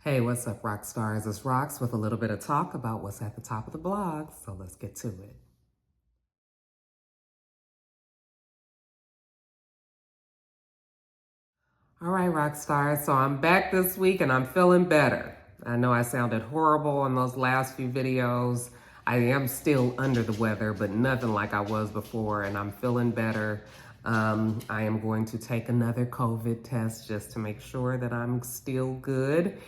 Hey, what's up, rock stars? It's Rox with a little bit of talk about what's at the top of the blog, so let's get to it. All right, rock stars, so I'm back this week and I'm feeling better. I know I sounded horrible in those last few videos. I am still under the weather, but nothing like I was before, and I'm feeling better. I am going to take another COVID test just to make sure that I'm still good.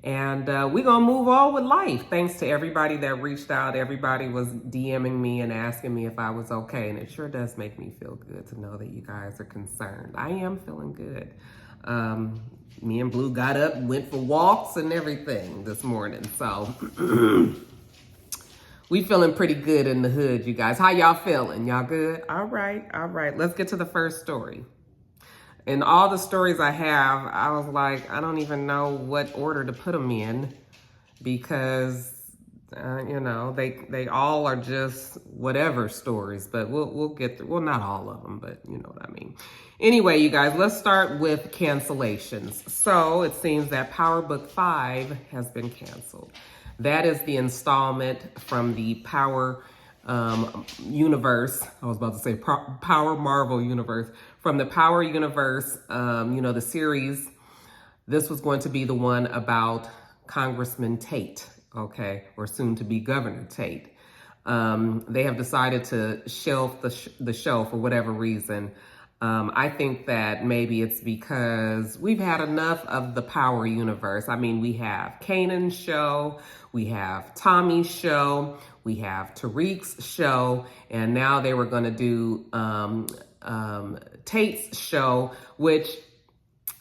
And we're going to move on with life. Thanks to everybody that reached out. Everybody was DMing me and asking me if I was okay. And it sure does make me feel good to know that you guys are concerned. I am feeling good. Me and Blue got up, went for walks and everything this morning. So we feeling pretty good in the hood, you guys. How y'all feeling? Y'all good? All right, all right. Let's get to the first story. In all the stories I have, I was like, I don't even know what order to put them in because, you know, they all are just whatever stories, but we'll get through. Well, not all of them, but you know what I mean. Anyway, you guys, let's start with cancellations. So it seems that Power Book 5 has been canceled. That is the installment from the Power universe. I was about to say Power Marvel universe. From the Power universe, you know, the series, this was going to be the one about Congressman Tate, okay, or soon to be Governor Tate. They have decided to shelf the show for whatever reason. I think that maybe it's because we've had enough of the Power universe. I mean, we have Kanan's show, we have Tommy's show, we have Tariq's show, and now they were going to do Tate's show, which,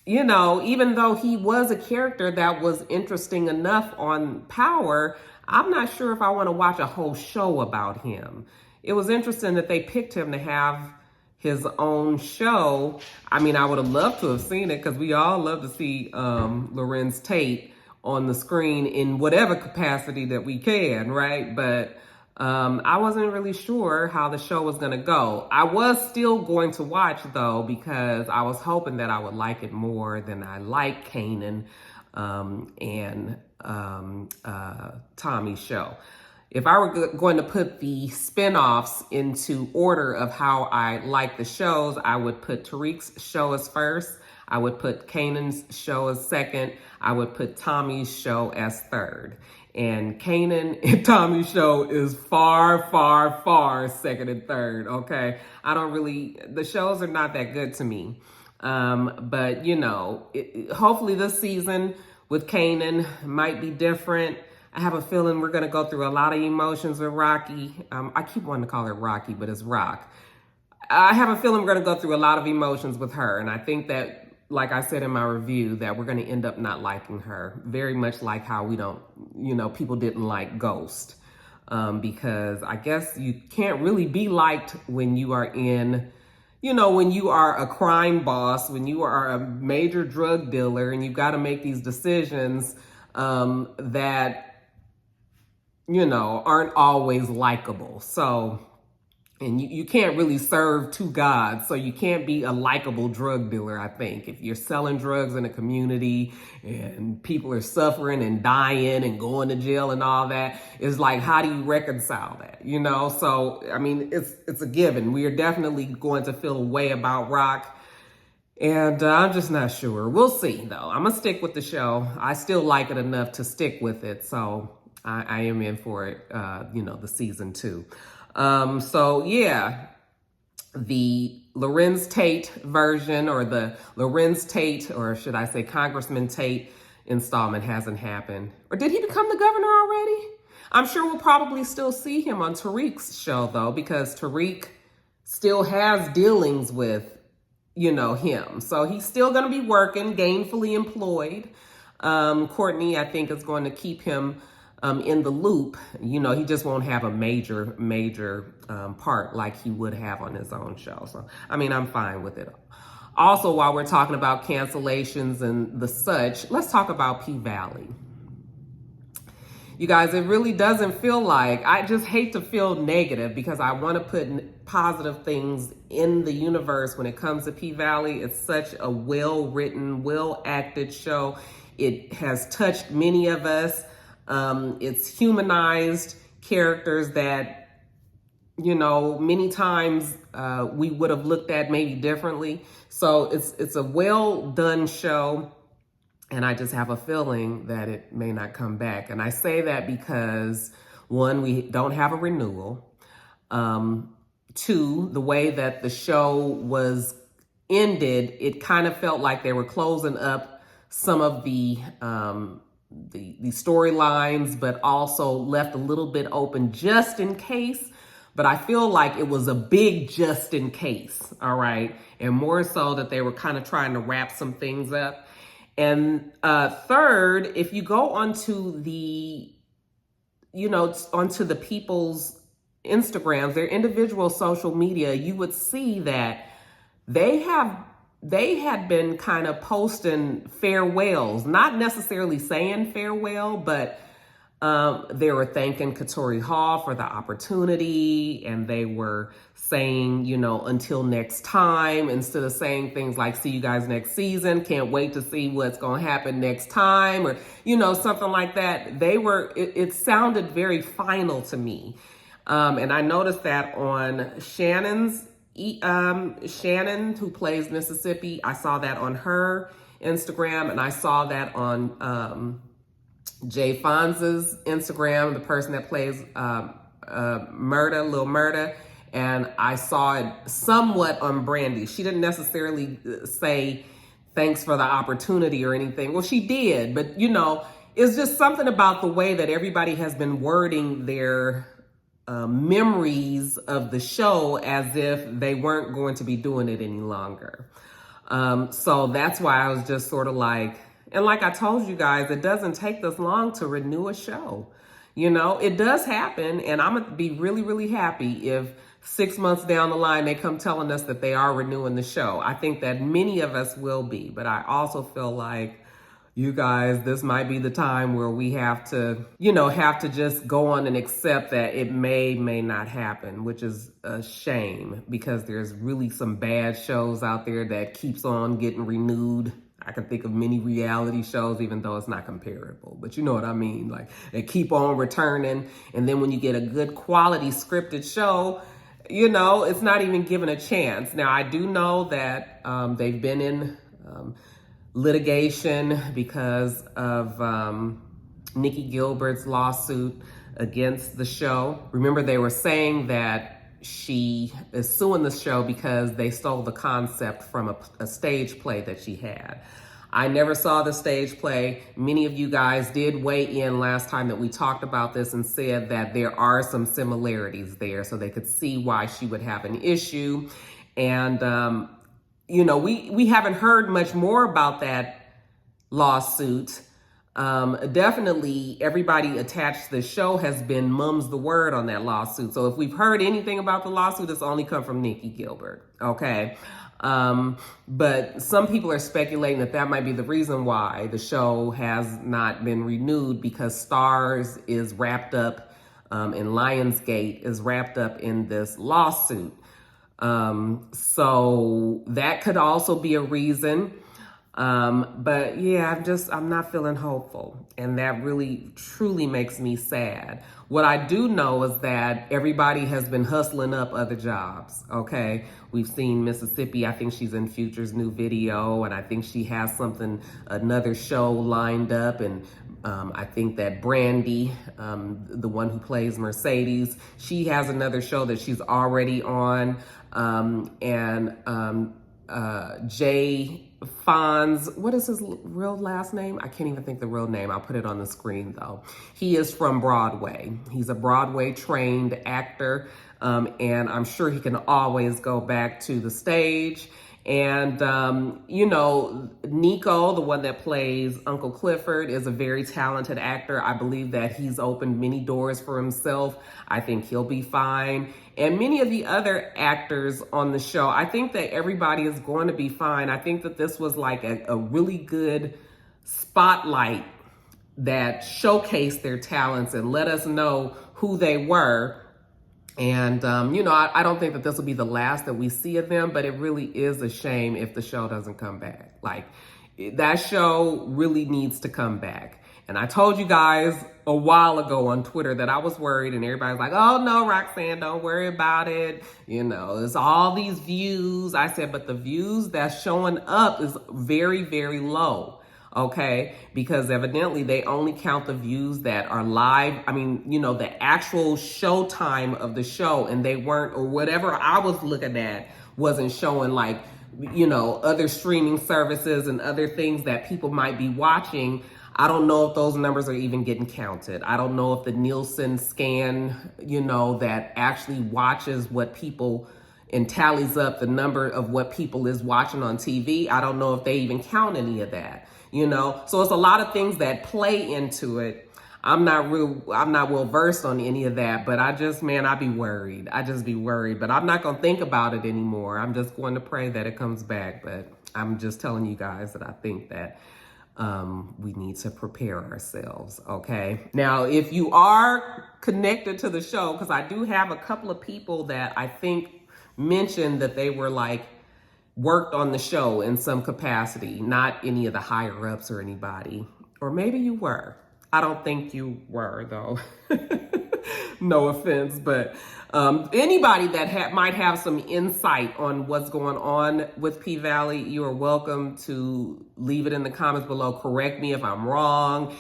you know, even though he was a character that was interesting enough on Power, I'm not sure if I want to watch a whole show about him. It was interesting that they picked him to have his own show. I mean, I would have loved to have seen it because we all love to see Lorenz Tate on the screen in whatever capacity that we can, right? But I wasn't really sure how the show was going to go. I was still going to watch, though, because I was hoping that I would like it more than I like Kanan and Tommy's show. If I were going to put the spinoffs into order of how I like the shows, I would put Tariq's show as first. I would put Kanan's show as second. I would put Tommy's show as third. And Kanan and Tommy's show is far, far, far second and third, okay? The shows are not that good to me. But, you know, hopefully this season with Kanan might be different. I have a feeling we're going to go through a lot of emotions with Rocky. I keep wanting to call her Rocky, but it's Rock. I have a feeling we're going to go through a lot of emotions with her. And I think that, like I said in my review, that we're going to end up not liking her. Very much like how we don't, you know, people didn't like Ghost. Because I guess you can't really be liked when you are in, you know, when you are a crime boss, when you are a major drug dealer and you've got to make these decisions that, you know, aren't always likable. So, and you can't really serve two gods. So you can't be a likable drug dealer, I think. If you're selling drugs in a community and people are suffering and dying and going to jail and all that, it's like, how do you reconcile that? You know, so, I mean, it's a given. We are definitely going to feel a way about Rock. And I'm just not sure. We'll see, though. I'm going to stick with the show. I still like it enough to stick with it. So I am in for it, you know, the season 2. So yeah, the Lorenz Tate version, or the Lorenz Tate, or should I say Congressman Tate installment hasn't happened. Or did he become the governor already? I'm sure we'll probably still see him on Tariq's show, though, because Tariq still has dealings with, you know, him. So he's still going to be working, gainfully employed. Courtney, I think, is going to keep him in the loop. You know, he just won't have a major part like he would have on his own show. So, I mean, I'm fine with it. Also, while we're talking about cancellations and the such, let's talk about P-Valley. You guys, it really doesn't feel like, I just hate to feel negative because I want to put positive things in the universe when it comes to P-Valley. It's such a well-written, well-acted show. it has touched many of us. It's humanized characters that, you know, many times we would have looked at maybe differently. So it's a well done show. And I just have a feeling that it may not come back. And I say that because, one, we don't have a renewal. Two, the way that the show was ended, it kind of felt like they were closing up some of the storylines, but also left a little bit open just in case. But I feel like it was a big just in case, all right? And more so that they were kind of trying to wrap some things up. And third, if you go onto the, onto the people's Instagrams, their individual social media, you would see that they had been kind of posting farewells, not necessarily saying farewell, but they were thanking Katori Hall for the opportunity, and they were saying, until next time, instead of saying things like, see you guys next season, can't wait to see what's going to happen next time, or, something like that. It sounded very final to me. And I noticed that on Shannon, who plays Mississippi, I saw that on her Instagram, and I saw that on Jay Fonz's Instagram, the person that plays Lil Murda, and I saw it somewhat on Brandy. She didn't necessarily say thanks for the opportunity or anything. Well, she did, but it's just something about the way that everybody has been wording their memories of the show as if they weren't going to be doing it any longer. So that's why I was just sort of like, and like I told you guys, it doesn't take this long to renew a show. It does happen, and I'm going to be really, really happy if 6 months down the line they come telling us that they are renewing the show. I think that many of us will be, but I also feel like, you guys, this might be the time where we have to just go on and accept that it may not happen, which is a shame because there's really some bad shows out there that keeps on getting renewed. I can think of many reality shows, even though it's not comparable, but you know what I mean? Like, they keep on returning. And then when you get a good quality scripted show, it's not even given a chance. Now, I do know that they've been in litigation because of Nikki Gilbert's lawsuit against the show. Remember, they were saying that she is suing the show because they stole the concept from a stage play that she had. I never saw the stage play. Many of you guys did weigh in last time that we talked about this and said that there are some similarities there, so they could see why she would have an issue. And we haven't heard much more about that lawsuit. Definitely everybody attached to the show has been mum's the word on that lawsuit. So if we've heard anything about the lawsuit, it's only come from Nikki Gilbert. Okay. But some people are speculating that might be the reason why the show has not been renewed, because Starz is wrapped up, and Lionsgate is wrapped up in this lawsuit. So that could also be a reason. But yeah, I'm not feeling hopeful. And that really, truly makes me sad. What I do know is that everybody has been hustling up other jobs. Okay. We've seen Mississippi. I think she's in Future's new video, and I think she has another show lined up. And, I think that Brandy, the one who plays Mercedes, she has another show that she's already on. Jay Fonz, what is his real last name? I can't even think the real name. I'll put it on the screen though. He is from Broadway. He's a Broadway trained actor. And I'm sure he can always go back to the stage. And, Nico, the one that plays Uncle Clifford, is a very talented actor. I believe that he's opened many doors for himself. I think he'll be fine. And many of the other actors on the show, I think that everybody is going to be fine. I think that this was like a really good spotlight that showcased their talents and let us know who they were. And, I don't think that this will be the last that we see of them, but it really is a shame if the show doesn't come back. Like, that show really needs to come back. And I told you guys a while ago on Twitter that I was worried, and everybody's like, oh no, Roxanne, don't worry about it. You know, it's all these views. I said, but the views that's showing up is very, very low. Okay, because evidently they only count the views that are live. I mean, you know, the actual show time of the show, and they weren't, or whatever I was looking at wasn't showing like, you know, other streaming services and other things that people might be watching. I don't know if those numbers are even getting counted. I don't know if the Nielsen scan, you know, that actually watches what people and tallies up the number of what people is watching on TV. I don't know if they even count any of that, you know? So it's a lot of things that play into it. I'm not well versed on any of that, but I just, man, I be worried. I just be worried, but I'm not going to think about it anymore. I'm just going to pray that it comes back. But I'm just telling you guys that I think that we need to prepare ourselves. Okay. Now, if you are connected to the show, because I do have a couple of people that I think mentioned that they were like worked on the show in some capacity, not any of the higher ups or anybody, or maybe you were. I don't think you were, though. No offense, but anybody that might have some insight on what's going on with P-Valley, you are welcome to leave it in the comments below. Correct me if I'm wrong.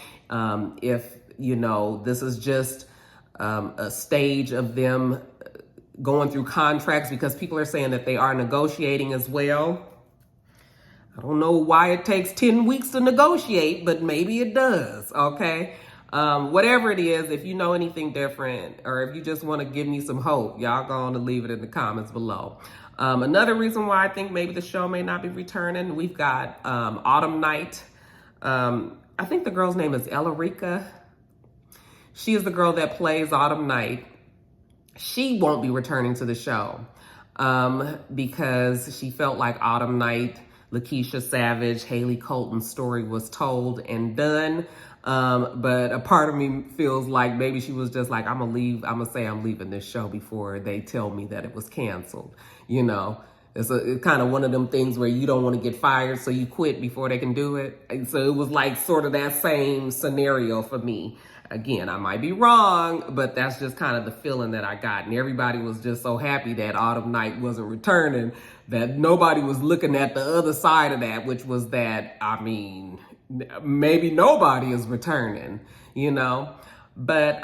If, you know, this is just a stage of them going through contracts, because people are saying that they are negotiating as well. I don't know why it takes 10 weeks to negotiate, but maybe it does, okay? Whatever it is, if you know anything different, or if you just want to give me some hope, y'all go on to leave it in the comments below. Another reason why I think maybe the show may not be returning, we've got Autumn Night. I think the girl's name is Elarica. She is the girl that plays Autumn Night. She won't be returning to the show because she felt like Autumn Night, Lakeisha Savage, Haley Colton's story was told and done. But a part of me feels like maybe she was just like, I'm gonna say I'm leaving this show before they tell me that it was canceled. You know, it's kind of one of them things where you don't want to get fired, so you quit before they can do it. And so it was like sort of that same scenario for me. Again, I might be wrong, but that's just kind of the feeling that I got. And everybody was just so happy that Autumn Night wasn't returning, that nobody was looking at the other side of that, which was that, I mean, maybe nobody is returning, you know? But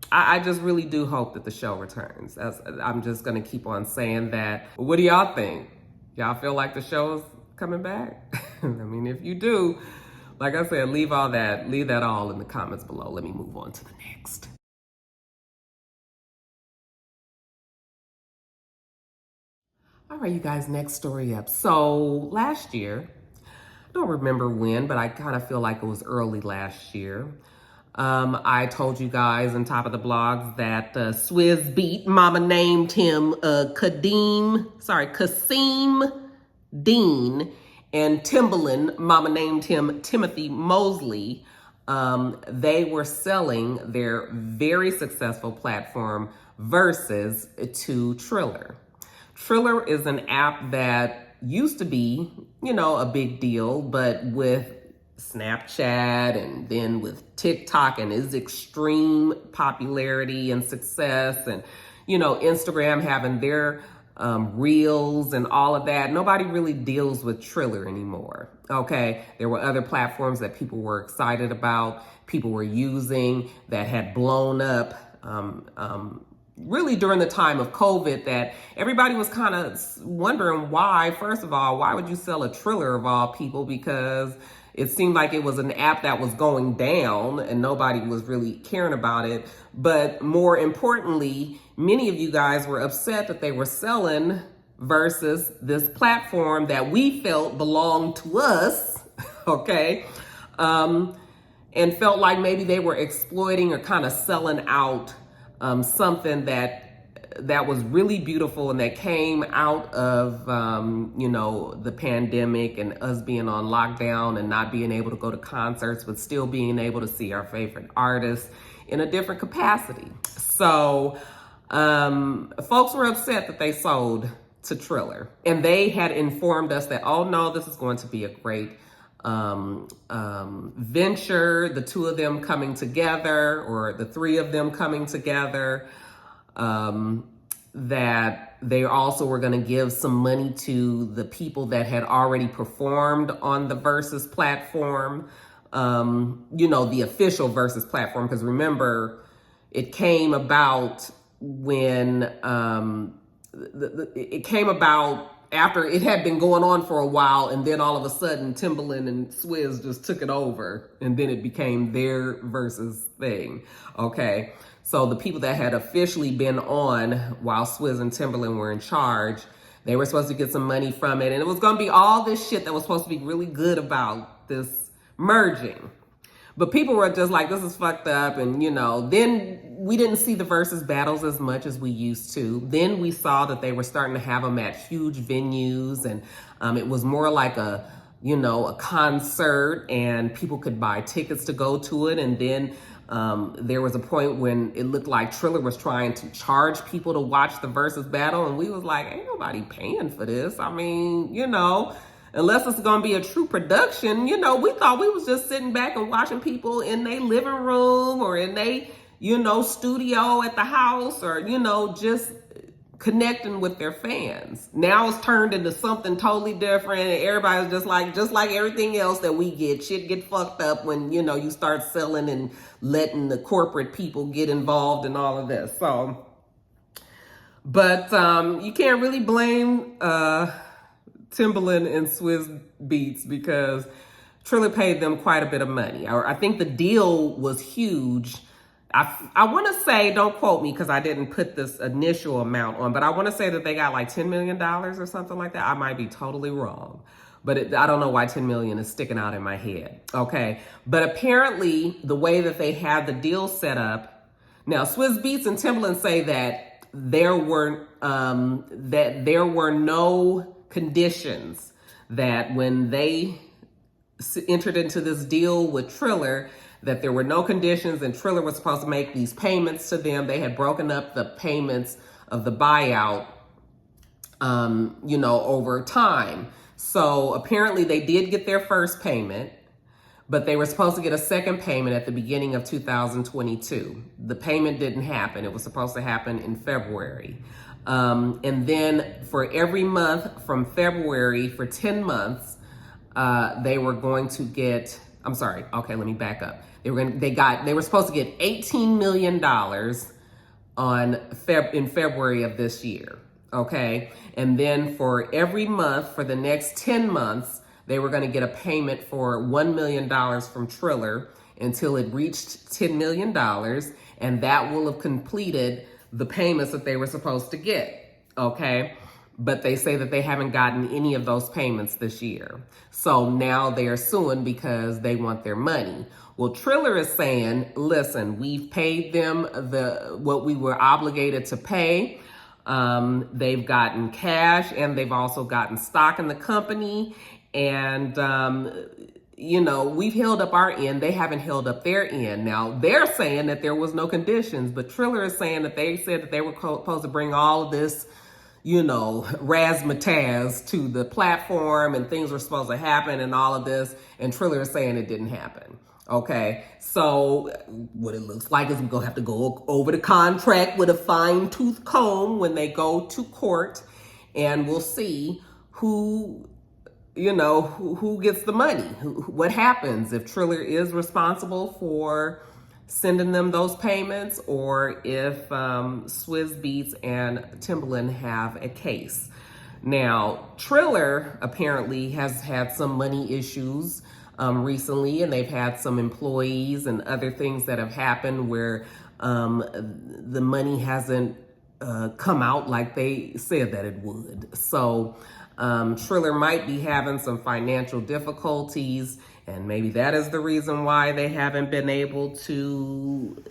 I just really do hope that the show returns. I'm just going to keep on saying that. What do y'all think? Y'all feel like the show is coming back? I mean, if you do, like I said, leave that all in the comments below. Let me move on to the next. All right, you guys, next story up. So last year, I don't remember when, but I kind of feel like it was early last year. I told you guys on top of the blogs that Swizz Beat mama named him Kasim Dean, and Timbaland mama named him Timothy Mosley. They were selling their very successful platform Verzuz to Triller. Triller is an app that used to be, you know, a big deal, but with Snapchat and then with TikTok and its extreme popularity and success, and, you know, Instagram having their reels and all of that, nobody really deals with Triller anymore. Okay, there were other platforms that people were excited about, people were using, that had blown up really during the time of COVID, that everybody was kind of wondering why. First of all, why would you sell a Triller of all people? Because it seemed like it was an app that was going down and nobody was really caring about it. But more importantly, many of you guys were upset that they were selling Verzuz, this platform that we felt belonged to us, okay? And felt like maybe they were exploiting or kind of selling out something that was really beautiful and that came out of, you know, the pandemic and us being on lockdown and not being able to go to concerts, but still being able to see our favorite artists in a different capacity. So folks were upset that they sold to Triller. And they had informed us that, oh no, this is going to be a great venture, the two of them coming together, or the three of them coming together, that they also were going to give some money to the people that had already performed on the Verzuz platform, the official Verzuz platform. Because remember, it came about when it came about after it had been going on for a while, and then all of a sudden Timbaland and Swizz just took it over, and then it became their Verzuz thing. Okay, so the people that had officially been on while Swizz and Timbaland were in charge, they were supposed to get some money from it, and it was going to be all this shit that was supposed to be really good about this merging. But people were just like, this is fucked up. And, then we didn't see the Verzuz battles as much as we used to. Then we saw that they were starting to have them at huge venues. And it was more like a concert, and people could buy tickets to go to it. And then there was a point when it looked like Triller was trying to charge people to watch the Verzuz battle. And we was like, ain't nobody paying for this. I mean, unless it's going to be a true production, we thought we was just sitting back and watching people in their living room or in their, studio at the house, or, just connecting with their fans. Now it's turned into something totally different, and everybody's just like everything else that we get. Shit get fucked up when, you start selling and letting the corporate people get involved in all of this. So, but you can't really blame Timbaland and Swizz Beatz, because Triller paid them quite a bit of money. I think the deal was huge. I want to say, don't quote me because I didn't put this initial amount on, but I want to say that they got like $10 million or something like that. I might be totally wrong, but I don't know why 10 million is sticking out in my head. Okay. But apparently the way that they had the deal set up, now Swizz Beatz and Timbaland say that there were no conditions, that when they entered into this deal with Triller, that there were no conditions, and Triller was supposed to make these payments to them. They had broken up the payments of the buyout, over time. So apparently they did get their first payment, but they were supposed to get a second payment at the beginning of 2022. The payment didn't happen. It was supposed to happen in February. And then for every month from February, for 10 months, they were going to get, I'm sorry, okay, let me back up. They were supposed to get $18 million in February of this year. Okay. And then for every month for the next 10 months, they were going to get a payment for $1 million from Triller until it reached $10 million. And that will have completed the payments that they were supposed to get. Okay. But they say that they haven't gotten any of those payments this year. So now they are suing because they want their money. Well, Triller is saying, listen, we've paid them what we were obligated to pay. They've gotten cash, and they've also gotten stock in the company. And, we've held up our end. They haven't held up their end. Now, they're saying that there was no conditions, but Triller is saying that they said that they were supposed to bring all of this, razzmatazz to the platform, and things were supposed to happen and all of this. And Triller is saying it didn't happen. Okay, so what it looks like is we're going to have to go over the contract with a fine-tooth comb when they go to court, and we'll see who gets the money, what happens, if Triller is responsible for sending them those payments, or if Swizz Beatz and Timbaland have a case. Now, Triller apparently has had some money issues recently, and they've had some employees and other things that have happened where the money hasn't come out like they said that it would. So Triller might be having some financial difficulties, and maybe that is the reason why they haven't been able to,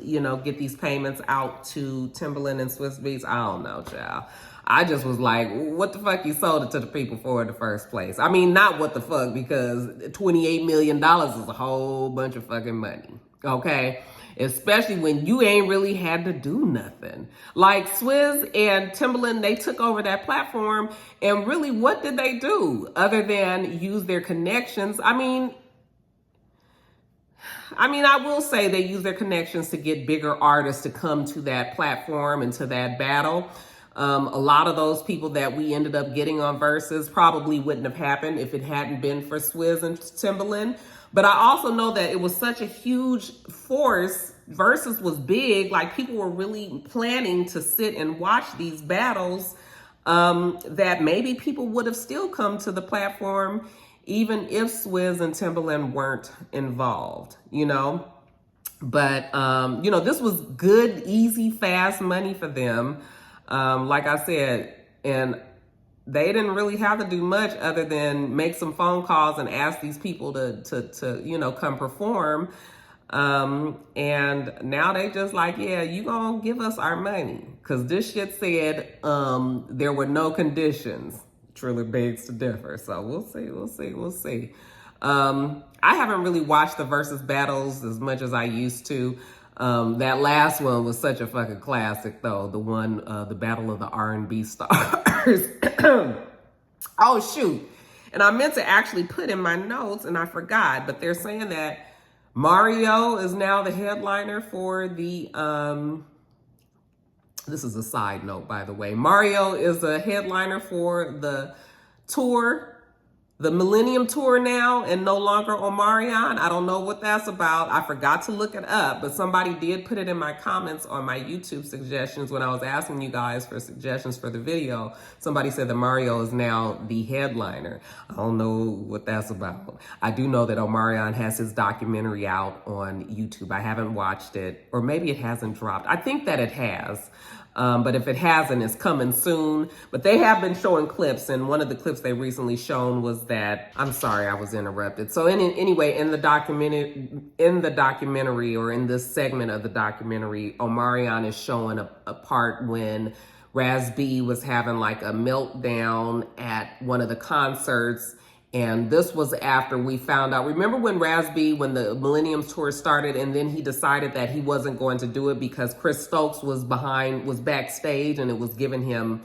get these payments out to Timbaland and Swizz Beatz. I don't know, child. I just was like, what the fuck you sold it to the people for in the first place? I mean, not what the fuck, because $28 million is a whole bunch of fucking money, okay? Especially when you ain't really had to do nothing. Like Swizz and Timbaland, they took over that platform, and really, what did they do other than use their connections? I mean, I will say they use their connections to get bigger artists to come to that platform and to that battle. A lot of those people that we ended up getting on Verzuz probably wouldn't have happened if it hadn't been for Swizz and Timbaland. But I also know that it was such a huge force. Verzuz was big. Like, people were really planning to sit and watch these battles, that maybe people would have still come to the platform even if Swizz and Timbaland weren't involved, you know? But, you know, this was good, easy, fast money for them. Like I said, and they didn't really have to do much other than make some phone calls and ask these people to you know, come perform. And now they just like, yeah, you gonna give us our money. Cause this shit said, there were no conditions. Triller begs to differ. So we'll see. I haven't really watched the Verzuz battles as much as I used to. That last one was such a fucking classic, though. The one, the Battle of the R&B Stars. Oh, shoot. And I meant to actually put in my notes, and I forgot, but they're saying that Mario is now the headliner for the, this is a side note, by the way. Mario is a headliner for the tour, the Millennium Tour now, and no longer Omarion. I don't know what that's about. I forgot to look it up, but somebody did put it in my comments on my YouTube suggestions when I was asking you guys for suggestions for the video. Somebody said that Mario is now the headliner. I don't know what that's about. I do know that Omarion has his documentary out on YouTube. I haven't watched it, or maybe it hasn't dropped. I think that it has. But if it hasn't, it's coming soon. But they have been showing clips, and one of the clips they recently shown was that, I'm sorry, I was interrupted. So anyway, in the documentary, or in this segment of the documentary, Omarion is showing a part when Raz B was having like a meltdown at one of the concerts. And this was after we found out. Remember when when the Millennium Tour started, and then he decided that he wasn't going to do it because Chris Stokes was backstage, and it was giving him,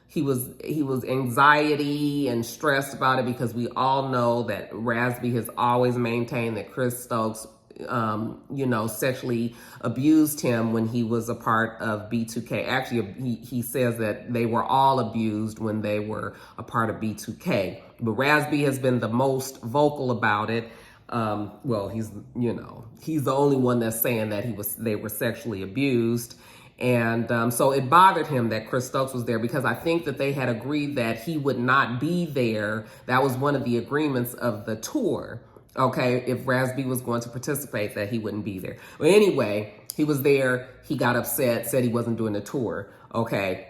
he was anxiety and stressed about it, because we all know that Raz B has always maintained that Chris Stokes, you know, sexually abused him when he was a part of B2K. Actually, he says that they were all abused when they were a part of B2K. But Raz B has been the most vocal about it. Well, he's the only one that's saying that they were sexually abused. And so it bothered him that Chris Stokes was there, because I think that they had agreed that he would not be there. That was one of the agreements of the tour. Okay, if Raz B was going to participate, that he wouldn't be there. But anyway, he was there. He got upset, said he wasn't doing the tour. Okay,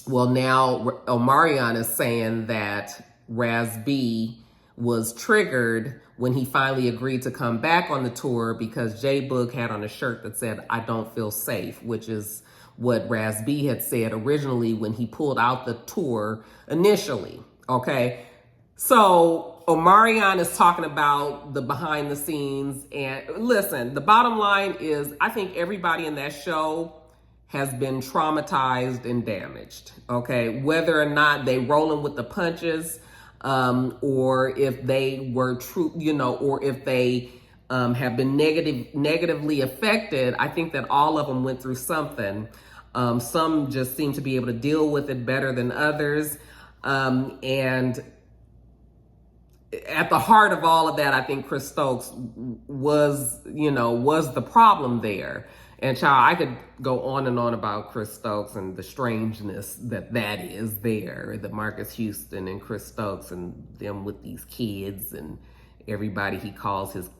well, now Omarion is saying that Raz B was triggered when he finally agreed to come back on the tour, because J Boog had on a shirt that said, "I don't feel safe," which is what Raz B had said originally when he pulled out the tour initially. Okay, so Omarion is talking about the behind the scenes. And listen, the bottom line is, I think everybody in that show has been traumatized and damaged. Okay, whether or not they rolling with the punches, or if they were true, you know, or if they have been negatively affected. I think that all of them went through something. Some just seem to be able to deal with it better than others. And at the heart of all of that, I think Chris Stokes was the problem there. And child, I could go on and on about Chris Stokes and the strangeness that is there, the Marcus Houston and Chris Stokes and them with these kids and everybody he calls his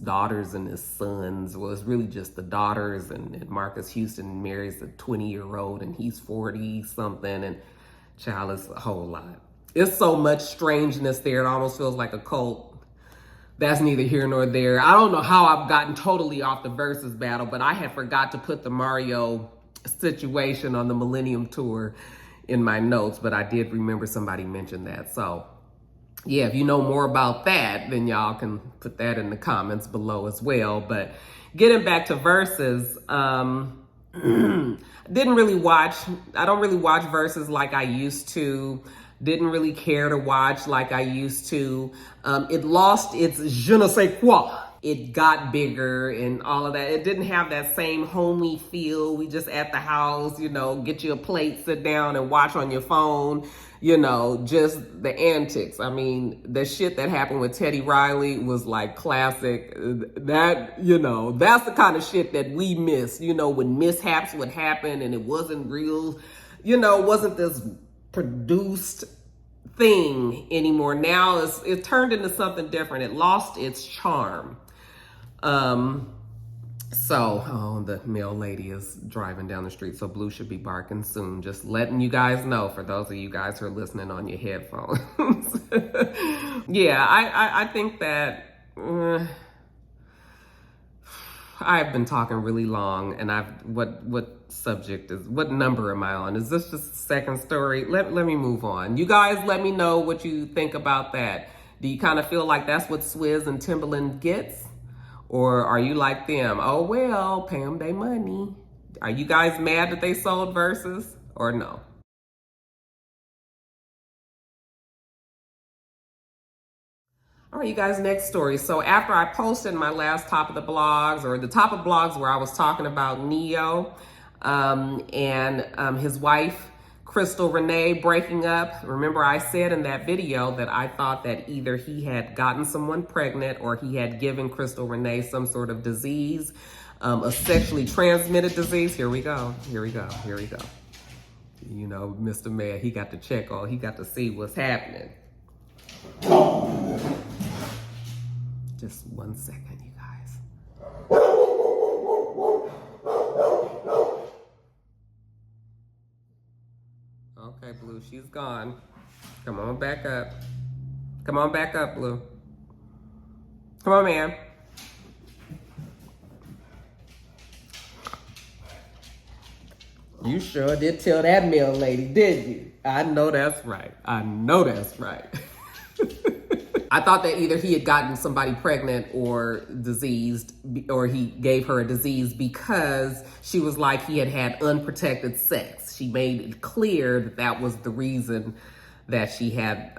daughters and his sons. Well, it's really just the daughters, and Marcus Houston marries a 20-year-old and he's 40 something, and child, it's a whole lot. It's so much strangeness there. It almost feels like a cult. That's neither here nor there. I don't know how I've gotten totally off the Verzuz battle, but I had forgot to put the Mario situation on the Millennium Tour in my notes, but I did remember somebody mentioned that. So yeah, if you know more about that, then y'all can put that in the comments below as well. But getting back to Verzuz, didn't really watch. I don't really watch Verzuz like I used to. Didn't really care to watch like I used to. It lost its je ne sais quoi. It got bigger and all of that. It didn't have that same homey feel. We just at the house, you know, get you a plate, sit down and watch on your phone, you know, just the antics. I mean, the shit that happened with Teddy Riley was like classic. That, you know, that's the kind of shit that we miss, you know, when mishaps would happen and it wasn't real, you know, it wasn't this produced thing anymore. Now it turned into something different. It lost its charm. So the mail lady is driving down the street, so Blue should be barking soon. Just letting you guys know, for those of you guys who are listening on your headphones. Yeah, I think that I've been talking really long, and what subject is, what number am I on? Is this just the second story? Let me move on. You guys let me know what you think about that. Do you kind of feel like that's what Swizz and Timbaland gets? Or are you like them? Oh, well, pay them their money. Are you guys mad that they sold Verzuz or no? All right, you guys, next story. So after I posted my last top of the blogs, or the top of blogs where I was talking about Neo and his wife, Crystal Renee, breaking up. Remember I said in that video that I thought that either he had gotten someone pregnant or he had given Crystal Renee some sort of disease, a sexually transmitted disease. Here we go. You know, Mr. Mayor, he got to check on, he got to see what's happening. Just 1 second, you guys. Okay, Blue, she's gone. Come on back up. Come on back up, Blue. Come on, man. You sure did tell that mail lady, didn't you? I know that's right. I know that's right. I thought that either he had gotten somebody pregnant or diseased, or he gave her a disease because she was like he had had unprotected sex. She made it clear that that was the reason that she had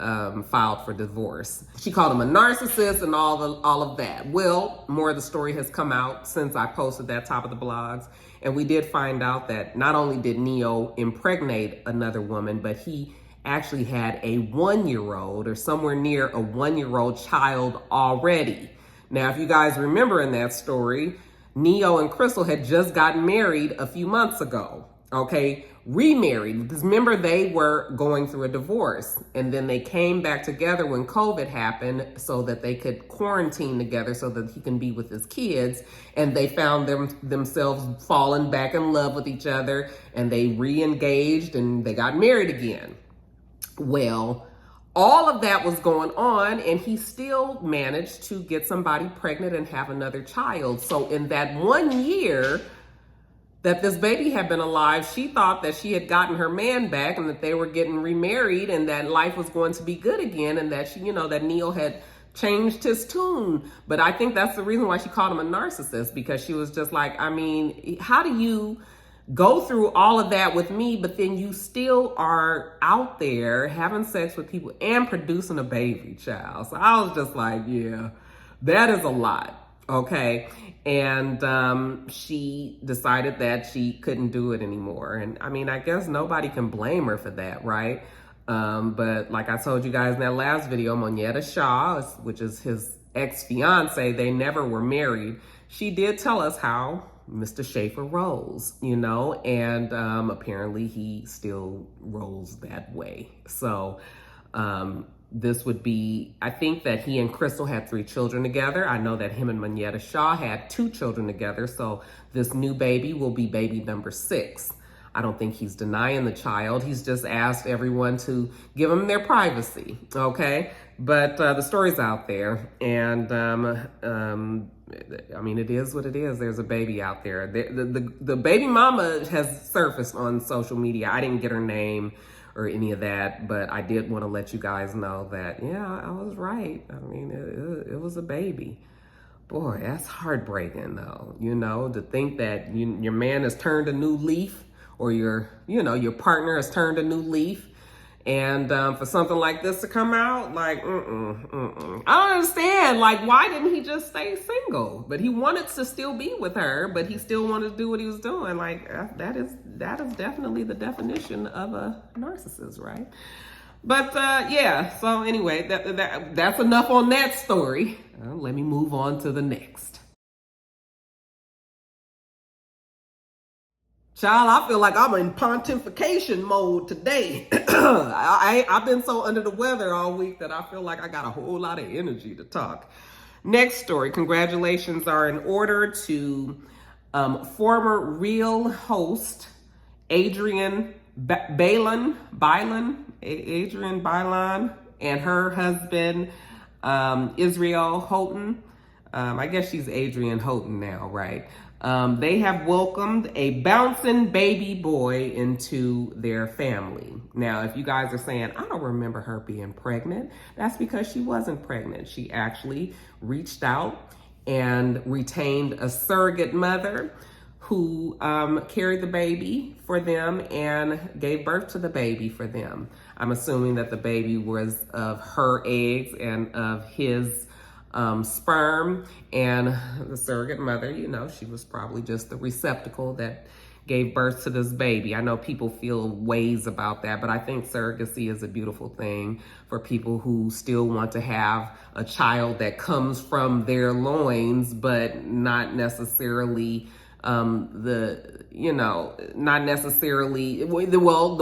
filed for divorce. She called him a narcissist and all of that. Well, more of the story has come out since I posted that top of the blogs. And we did find out that not only did Neo impregnate another woman, but he actually had a 1-year-old or somewhere near a 1-year-old child already. Now, if you guys remember in that story, Neo and Crystal had just gotten married a few months ago, okay? Remarried, because remember they were going through a divorce, and then they came back together when COVID happened so that they could quarantine together so that he can be with his kids, and they found themselves falling back in love with each other, and they re-engaged and they got married again. Well, all of that was going on, and he still managed to get somebody pregnant and have another child. So in that 1 year that this baby had been alive, she thought that she had gotten her man back and that they were getting remarried and that life was going to be good again, and that she, you know, that Neo had changed his tune. But I think that's the reason why she called him a narcissist, because she was just like, I mean, how do you go through all of that with me, but then you still are out there having sex with people and producing a baby, child? So I was just like, yeah, that is a lot, okay? And she decided that she couldn't do it anymore. And I mean, I guess nobody can blame her for that, right? But like I told you guys in that last video, Moneta Shaw, which is his ex-fiance, they never were married. She did tell us how Mr. Schaefer rolls, you know, and apparently he still rolls that way. So this would be, I think that he and Crystal had 3 children together. I know that him and Moneta Shaw had 2 children together. So this new baby will be baby number 6. I don't think he's denying the child. He's just asked everyone to give him their privacy, okay? But the story's out there, and I mean, it is what it is. There's a baby out there. The baby mama has surfaced on social media. I didn't get her name, or any of that, but I did want to let you guys know that, yeah, I was right. I mean, it was a baby. Boy, that's heartbreaking though, to think that your man has turned a new leaf, or your partner has turned a new leaf. And for something like this to come out, like, I don't understand. Like, why didn't he just stay single? But he wanted to still be with her, but he still wanted to do what he was doing. Like, that is definitely the definition of a narcissist, right? But yeah, so anyway, that's enough on that story. Let me move on to the next. Child, I feel like I'm in pontification mode today. I've been so under the weather all week that I feel like I got a whole lot of energy to talk. Next story. Congratulations are in order to former Real host Adrian Bailon, Adrian Bailon, and her husband Israel Houghton. I guess she's Adrian Houghton now, right? They have welcomed a bouncing baby boy into their family. Now, if you guys are saying, I don't remember her being pregnant, that's because she wasn't pregnant. She actually reached out and retained a surrogate mother who carried the baby for them and gave birth to the baby for them. I'm assuming that the baby was of her eggs and of his sperm, and the surrogate mother, she was probably just the receptacle that gave birth to this baby. I know people feel ways about that, but I think surrogacy is a beautiful thing for people who still want to have a child that comes from their loins, but not necessarily the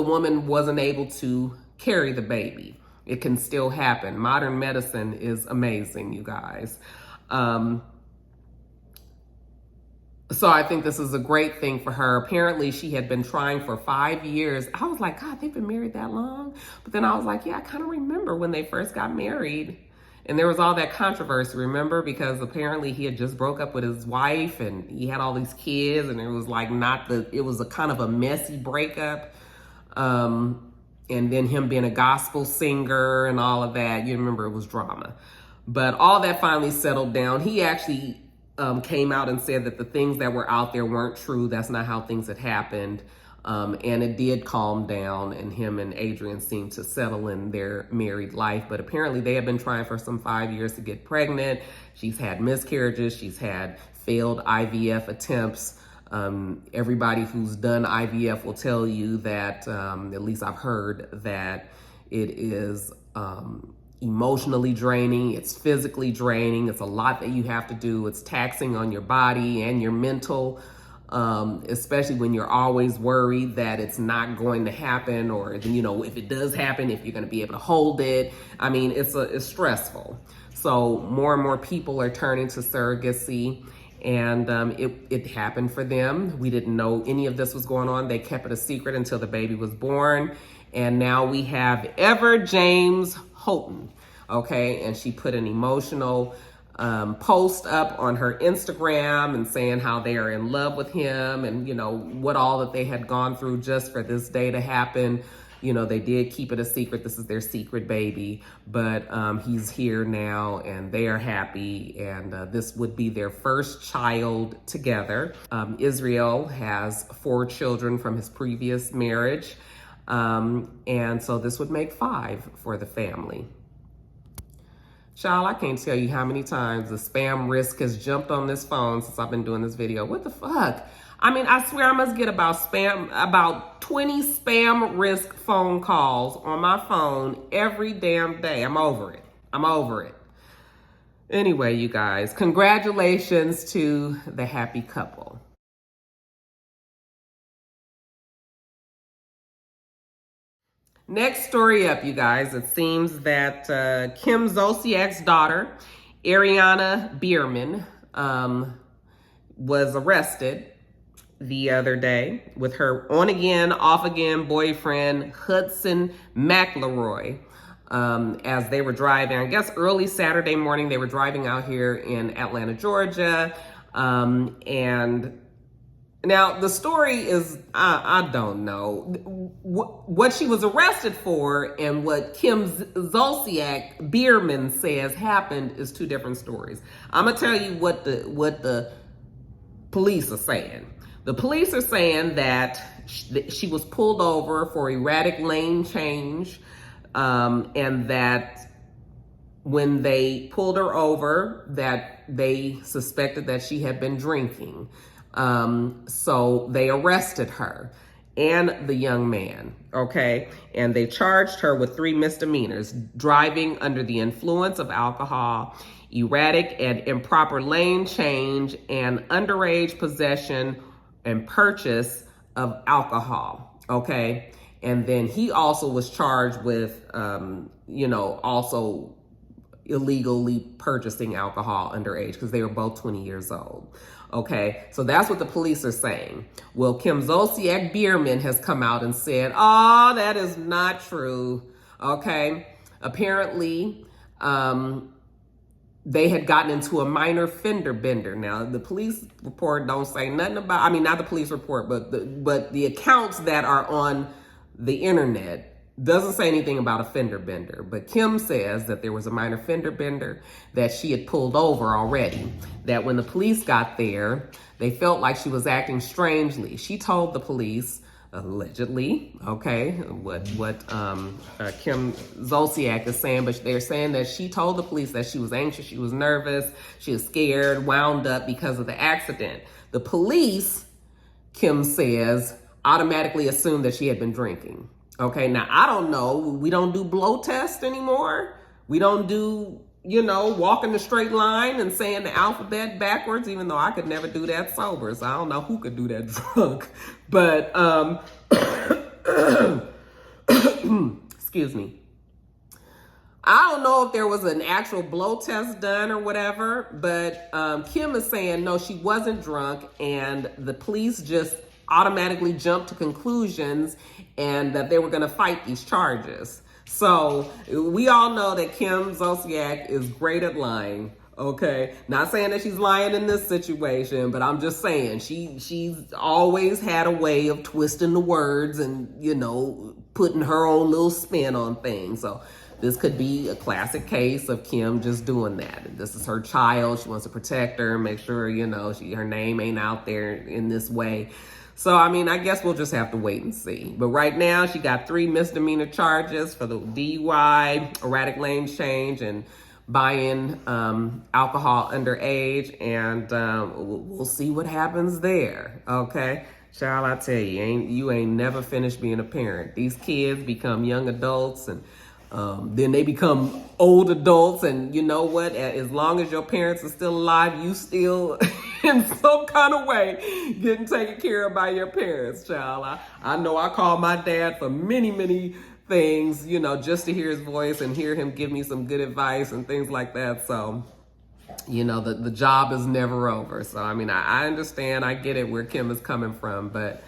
woman wasn't able to carry the baby. It can still happen. Modern medicine is amazing, you guys. So I think this is a great thing for her. Apparently, she had been trying for 5 years. I was like, God, they've been married that long? But then I was like, yeah, I kind of remember when they first got married. And there was all that controversy, remember? Because apparently he had just broke up with his wife and he had all these kids, and it was like it was a kind of a messy breakup. And then him being a gospel singer and all of that. You remember, it was drama. But all that finally settled down. He actually came out and said that the things that were out there weren't true. That's not how things had happened. And it did calm down, and him and Adrian seemed to settle in their married life. But apparently they have been trying for some 5 years to get pregnant. She's had miscarriages. She's had failed IVF attempts. Everybody who's done IVF will tell you that, at least I've heard, that it is emotionally draining, it's physically draining, it's a lot that you have to do, it's taxing on your body and your mental, especially when you're always worried that it's not going to happen, or if it does happen, if you're going to be able to hold it. I mean, it's stressful. So more and more people are turning to surrogacy. And it happened for them. We didn't know any of this was going on. They kept it a secret until the baby was born. And now we have Ever James Houghton, okay? And she put an emotional post up on her Instagram and saying how they are in love with him and, what all that they had gone through just for this day to happen. They did keep it a secret. This is their secret baby, but he's here now and they are happy. And this would be their first child together. Israel has 4 children from his previous marriage. And so this would make 5 for the family. Child, I can't tell you how many times the spam risk has jumped on this phone since I've been doing this video. What the fuck? I mean, I swear I must get about 20 spam risk phone calls on my phone every damn day. I'm over it. Anyway, you guys, congratulations to the happy couple. Next story up, you guys. It seems that Kim Zolciak's daughter, Ariana Biermann, was arrested the other day with her on-again, off-again boyfriend, Hudson McElroy, as they were driving, I guess early Saturday morning. They were driving out here in Atlanta, Georgia, and Now, the story is, I don't know. What she was arrested for and what KimZ'sDaughterDUI Biermann says happened is two different stories. I'm going to tell you what the police are saying. The police are saying that she was pulled over for erratic lane change, and that when they pulled her over, that they suspected that she had been drinking. So they arrested her and the young man, okay? And they charged her with 3 misdemeanors: driving under the influence of alcohol, erratic and improper lane change, and underage possession and purchase of alcohol, okay? And then he also was charged with, also illegally purchasing alcohol underage, because they were both 20 years old. Okay, so that's what the police are saying. Well, KimZ'sDaughterDUI Biermann has come out and said, oh, that is not true. Okay, apparently they had gotten into a minor fender bender. Now, the police report don't say nothing about, I mean, not the police report, but the accounts that are on the internet doesn't say anything about a fender bender. But Kim says that there was a minor fender bender, that she had pulled over already, that when the police got there, they felt like she was acting strangely. She told the police, allegedly, okay, what KimZ'sDaughterDUI is saying, but they're saying that she told the police that she was anxious, she was nervous, she was scared, wound up because of the accident. The police, Kim says, automatically assumed that she had been drinking. Okay, now I don't know. We don't do blow tests anymore. We don't do, walking the straight line and saying the alphabet backwards, even though I could never do that sober. So I don't know who could do that drunk. But, excuse me. I don't know if there was an actual blow test done or whatever, but Kim is saying, no, she wasn't drunk, and the police just automatically jumped to conclusions and that they were going to fight these charges. So we all know that KimZ'sDaughterDUI is great at lying. Okay, not saying that she's lying in this situation, but I'm just saying she's always had a way of twisting the words and, putting her own little spin on things. So this could be a classic case of Kim just doing that. This is her child. She wants to protect her, make sure, her name ain't out there in this way. So, I guess we'll just have to wait and see. But right now, she got 3 misdemeanor charges for the DUI, erratic lane change, and buying alcohol underage. And we'll see what happens there, okay? Child, I tell you, you ain't never finished being a parent. These kids become young adults, and then they become old adults, and you know what? As long as your parents are still alive, you still, in some kind of way, getting taken care of by your parents, child. I know I called my dad for many, many things, just to hear his voice and hear him give me some good advice and things like that. So, the job is never over. So, I understand, I get it where Kim is coming from, but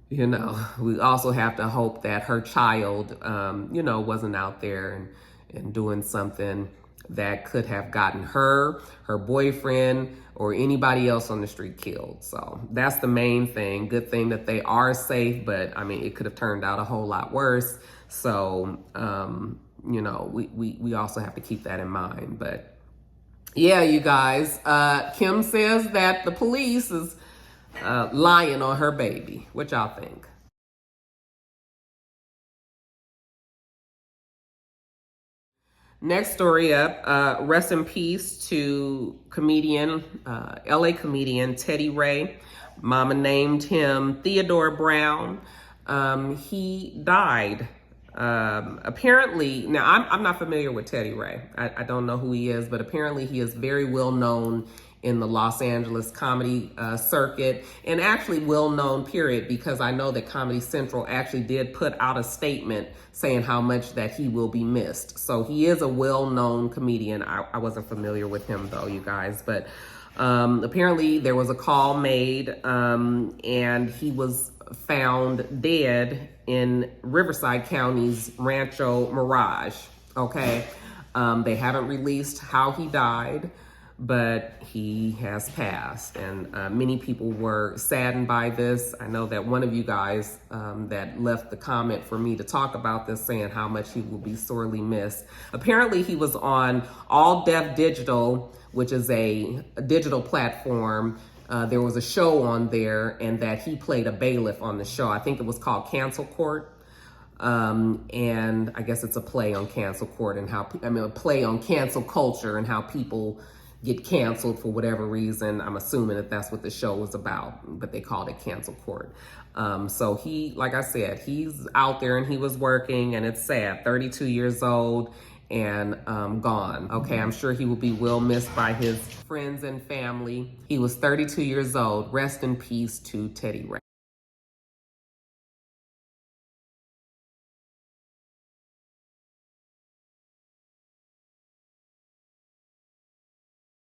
we also have to hope that her child, wasn't out there and doing something that could have gotten her boyfriend, or anybody else on the street killed. So that's the main thing. Good thing that they are safe, but it could have turned out a whole lot worse. So, we also have to keep that in mind. But yeah, you guys, Kim says that the police is lying on her baby. What y'all think? Next story up, rest in peace to comedian, LA comedian Teddy Ray. Mama named him Theodore Brown. He died. Apparently, now I'm not familiar with Teddy Ray. I don't know who he is, but apparently he is very well known in the Los Angeles comedy circuit, and actually well known, period, because I know that Comedy Central actually did put out a statement saying how much that he will be missed. So he is a well-known comedian. I wasn't familiar with him though, you guys, but apparently there was a call made and he was found dead in Riverside County's Rancho Mirage, okay? They haven't released how he died, but he has passed, and many people were saddened by this. I know that one of you guys that left the comment for me to talk about this, saying how much he will be sorely missed. Apparently he was on All Deaf Digital, which is a digital platform. There was a show on there, and that he played a bailiff on the show. I think it was called Cancel Court. And I guess it's a play on cancel court and how, a play on cancel culture and how people get canceled for whatever reason. I'm assuming that that's what the show was about, but they called it Cancel Court. So he, like I said, he's out there and he was working, and it's sad, 32 years old and gone. Okay, I'm sure he will be well missed by his friends and family. He was 32 years old. Rest in peace to Teddy Ray.